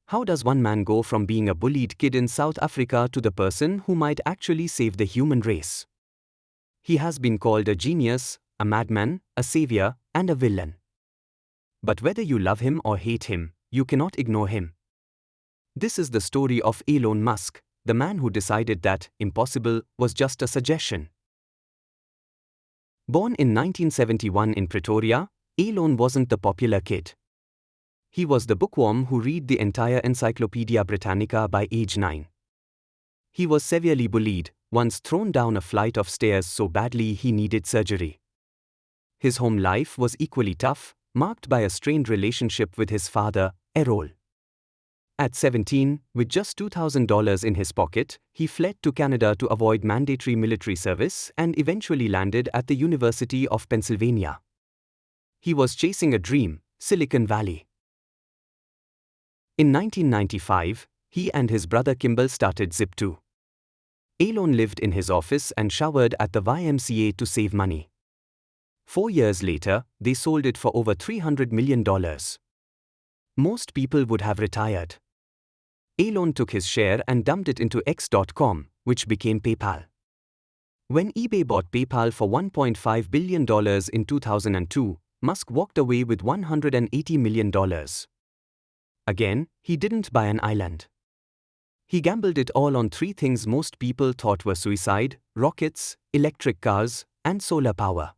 How does one man go from being a bullied kid in South Africa to the person who might actually save the human race? He has been called a genius, a madman, a savior, and a villain. But whether you love him or hate him, you cannot ignore him. This is the story of Elon Musk, the man who decided that impossible was just a suggestion. Born in 1971 in Pretoria, Elon wasn't the popular kid. He was the bookworm who read the entire Encyclopedia Britannica by age 9. He was severely bullied, once thrown down a flight of stairs so badly he needed surgery. His home life was equally tough, marked by a strained relationship with his father, Errol. At 17, with just $2,000 in his pocket, he fled to Canada to avoid mandatory military service and eventually landed at the University of Pennsylvania. He was chasing a dream, Silicon Valley. In 1995, he and his brother Kimball started Zip2. Elon lived in his office and showered at the YMCA to save money. 4 years later, they sold it for over $300 million. Most people would have retired. Elon took his share and dumped it into X.com, which became PayPal. When eBay bought PayPal for $1.5 billion in 2002, Musk walked away with $180 million. Again, he didn't buy an island. He gambled it all on 3 things most people thought were suicide: rockets, electric cars, and solar power.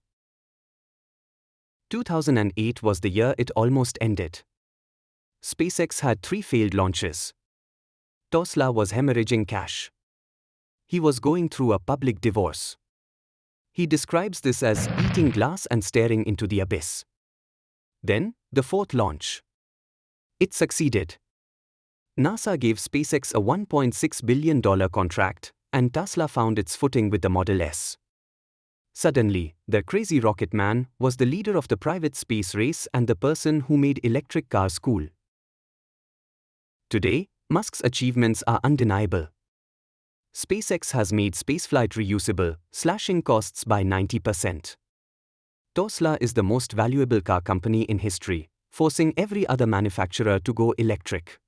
2008 was the year it almost ended. SpaceX had 3 failed launches. Tesla was hemorrhaging cash. He was going through a public divorce. He describes this as eating glass and staring into the abyss. Then, the 4th launch. It succeeded. NASA gave SpaceX a $1.6 billion contract, and Tesla found its footing with the Model S. Suddenly, the crazy rocket man was the leader of the private space race and the person who made electric cars cool. Today, Musk's achievements are undeniable. SpaceX has made spaceflight reusable, slashing costs by 90%. Tesla is the most valuable car company in history, forcing every other manufacturer to go electric.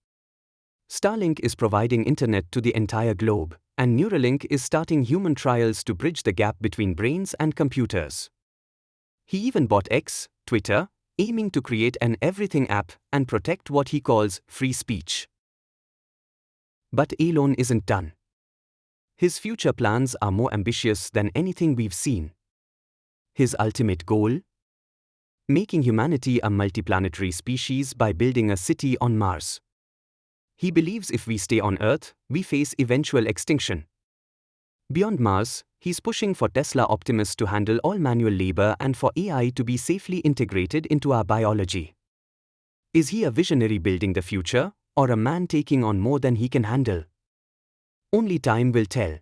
Starlink is providing internet to the entire globe, and Neuralink is starting human trials to bridge the gap between brains and computers. He even bought X, Twitter, aiming to create an everything app and protect what he calls free speech. But Elon isn't done. His future plans are more ambitious than anything we've seen. His ultimate goal? Making humanity a multiplanetary species by building a city on Mars. He believes if we stay on Earth, we face eventual extinction. Beyond Mars, he's pushing for Tesla Optimus to handle all manual labor and for AI to be safely integrated into our biology. Is he a visionary building the future, or a man taking on more than he can handle? Only time will tell.